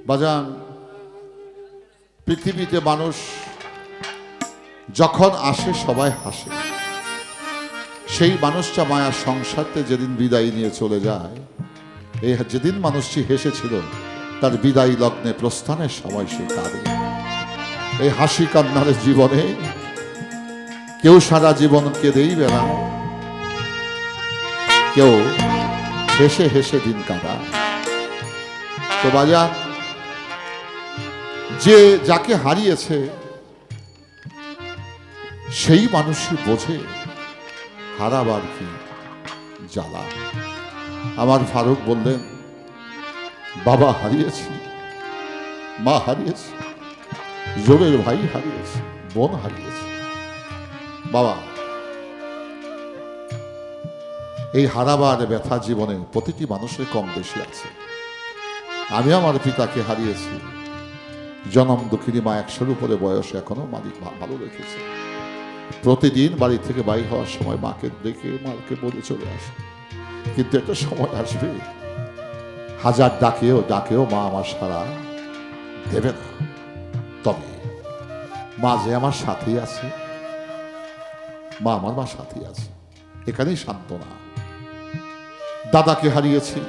বাজান, পৃথিবীতে মানুষ যখন আসে সবাই হাসে, সেই মানুষটা মায়ার সংসারতে যেদিন বিদায় নিয়ে চলে যায়, এই যেদিন মানুষটি হেসেছিল তার বিদায় লগ্নে প্রস্থানের সময় সে কাঁদে। এই হাসি কান্নার জীবনে কেউ সারা জীবন কেঁদেই বেড়ায়, কেউ হেসে হেসে দিন কাটায়। তো বাজান, যে যাকে হারিয়েছে সেই মানুষই বোঝে হারাবার কি জ্বালা। আমার ফারুক বললেন, বাবা হারিয়েছি, মা হারিয়েছি, জোরের ভাই হারিয়েছি, বোন হারিয়েছি। বাবা, এই হারাবার ব্যথা জীবনে প্রতিটি মানুষের কম বেশি আছে। আমি আমার পিতাকে হারিয়েছি, জনম দুঃখিনী মা, 100-র উপরে বয়স, এখনো মালিক ভালো রেখেছে। প্রতিদিন বাড়ি থেকে বাইর হওয়ার সময় মাকে দেখে মাকে বলে চলে আসে, কিন্তু একটা সময় আসবে হাজার ডাকেও মা আমার সাড়া দেবে না। তবে মা যে আমার সাথেই আছে, মা আমার মা সাথেই আছে, এখানেই সান্ত্বনা। দাদাকে হারিয়েছি,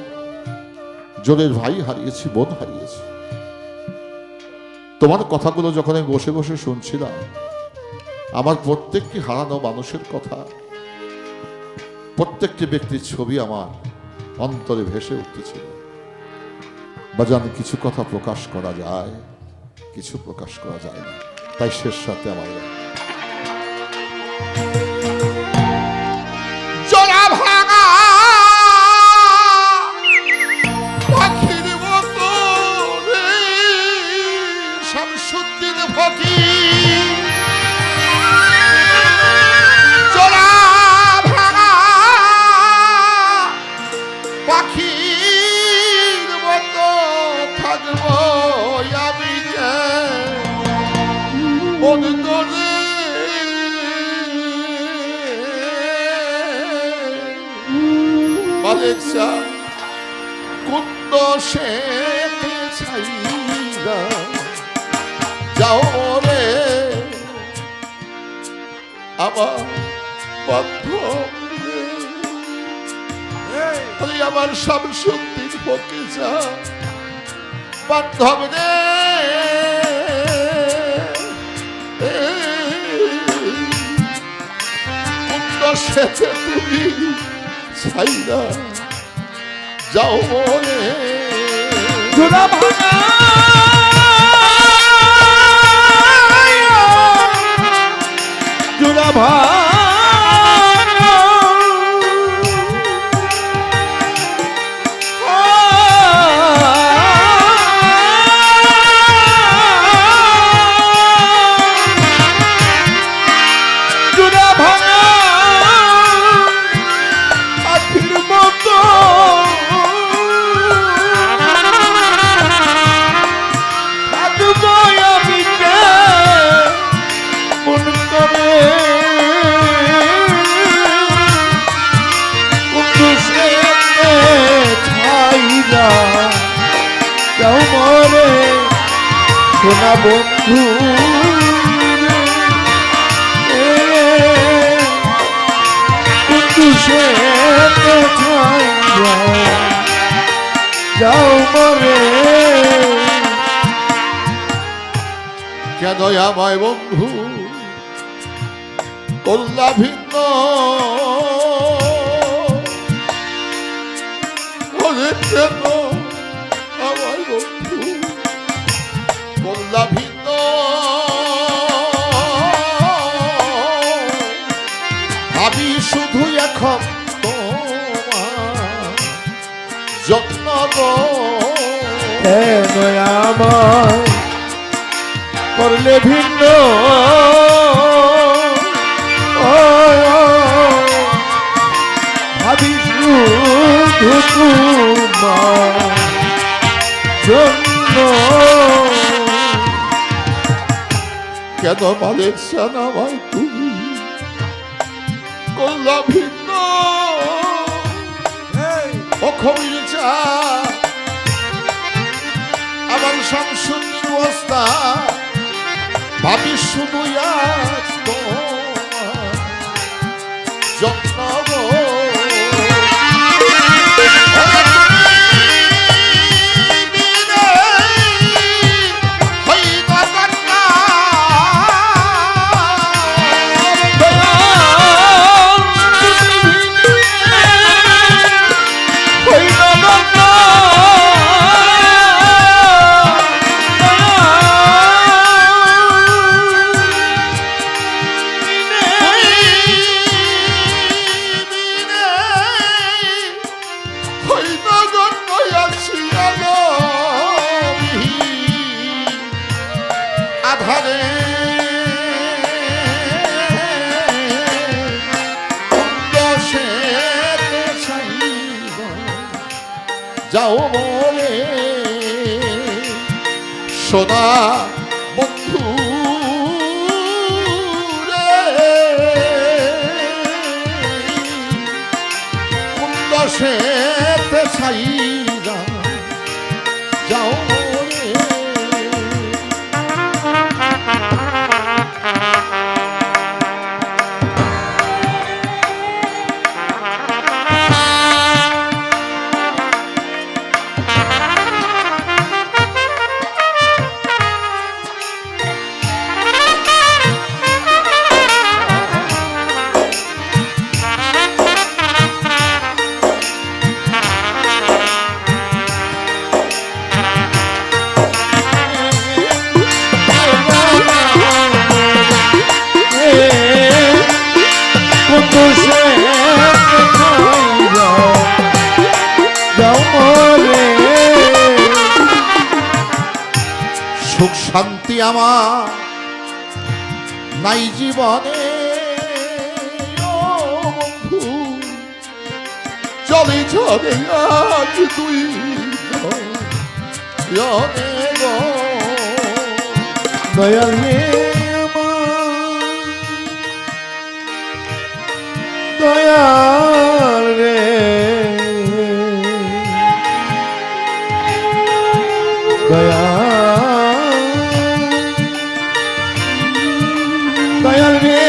জোরের ভাই হারিয়েছি, বোন হারিয়েছি। তোমার কথাগুলো যখন আমি বসে বসে শুনছিলাম, আমার প্রত্যেকটি হারানো মানুষের কথা, প্রত্যেকটি ব্যক্তির ছবি আমার অন্তরে ভেসে উঠতেছিল। বাজান, কিছু কথা প্রকাশ করা যায়, কিছু প্রকাশ করা যায় না। তাই শেষ সাথে আমার জোড়া ভাঙা পাখির মতো রে শামসুদ্দিন ফকির, জোড়া ভাঙা পাখির মতো থাকবো আমি মন করে। মালিক শাহ কুন্দ সে ছাইরা যাও রে আমার বান্ধব, আমার শামসুদ্দিন ফকির বান্ধব রে। সেতে তুমি ছাইরা যাও মনে, জোড়া ভাঙা জোড়া ভাঙা সোনা বন্ধু যাও মরে। কেন আমায় বন্ধু করলা ভিন্ন, কেন আমায় বন্ধু করলা ভিন্ন, ভাবি শুধু এখন তোমার যত্ন গো। কেন আমায় করলে ভিন্ন, ভাবি শুধু তোমার জন্য। কেন মালিক শাহ আমায় তুমি করলা ভিন্ন, অখমির চা আমার শামসুদ্দিন ওস্তাদ ভাবি শুধু আজ তোমার যত্ন গো। যাও বলে সোনা বন্ধু রে, কুন্দ সেতে ছাইরা যাও বলে। সুখ শান্তি আমার নাই জীবনে ও বন্ধু, চলে চলে আজ তুই দয়াল রে দয়াল রে দয়াল রে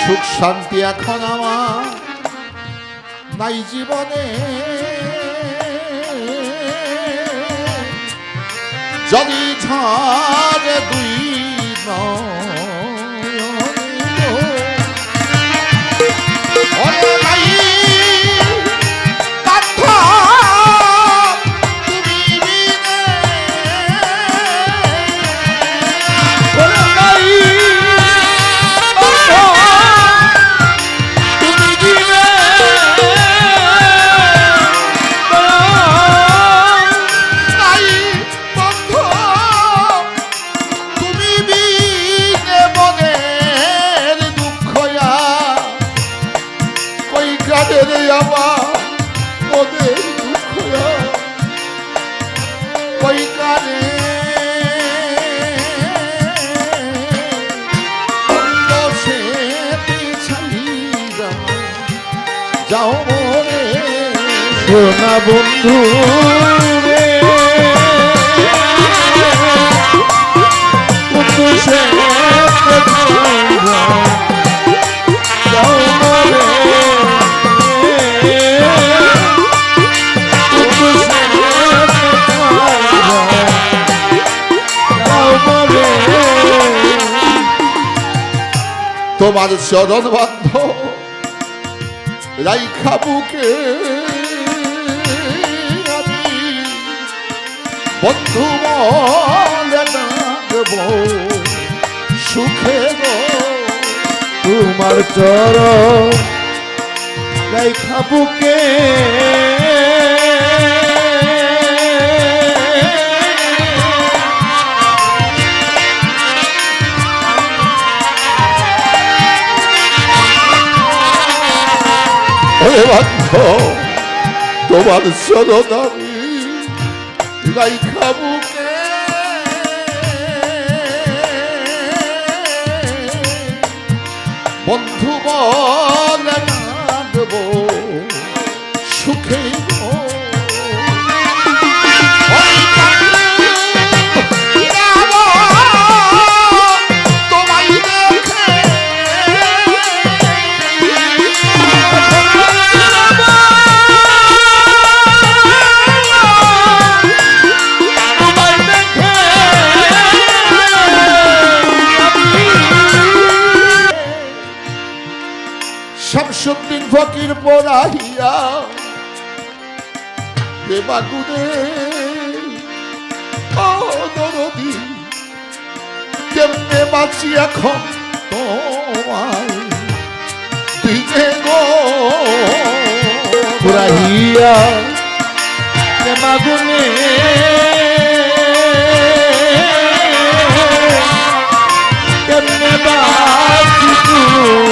সুখ শান্তি এখন আমার নাই জীবনে, যদি ঝড়ে দুই যাও বলে সোনা বন্ধু রে, যাও বলে তোমার চরণ বান্ধ রাইখা বুকে আমি বন্ধু বলে ডাকব সুখে গো। তোমার চরণ রাইখা বুকে বন্ধ তোমার চরণ আমি রাইখা বুকে বন্ধু বলে কাঁদব সুখে শামসুদ্দিন ফকির পড়াইয়া দেবাগুনে ও দরদি কেমনে বাঁচি এখন তোমায় দিনে গো পড়াইয়া দেবাগুনে কেমনে বাঁচি তোমায়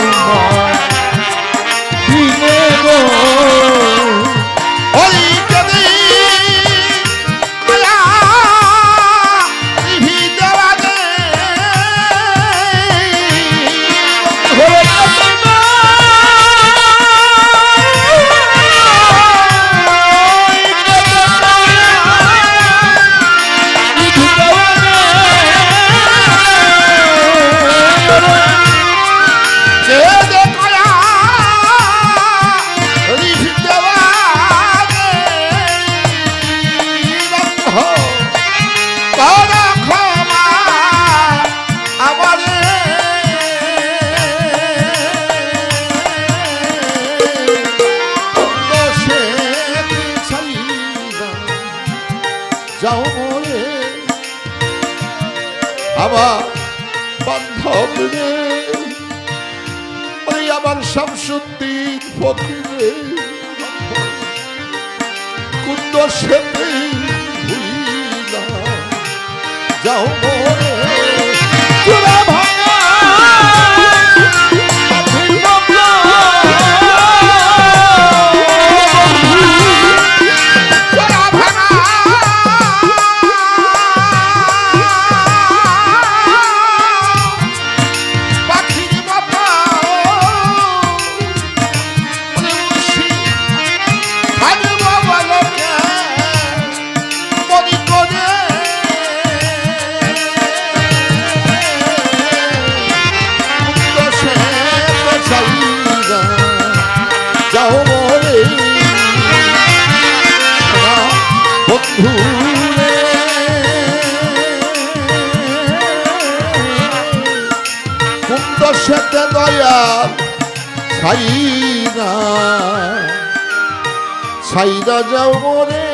যাও মরে আমার বান্ধব রে ওই আমার শামসুদ্দিন ফকিরে কুন্দ সেতে ভুইলা যাও মরে চূড়া ভাঙা কুন্দ সেতে দয়াল ছাইরা ছাইরা যাও মরে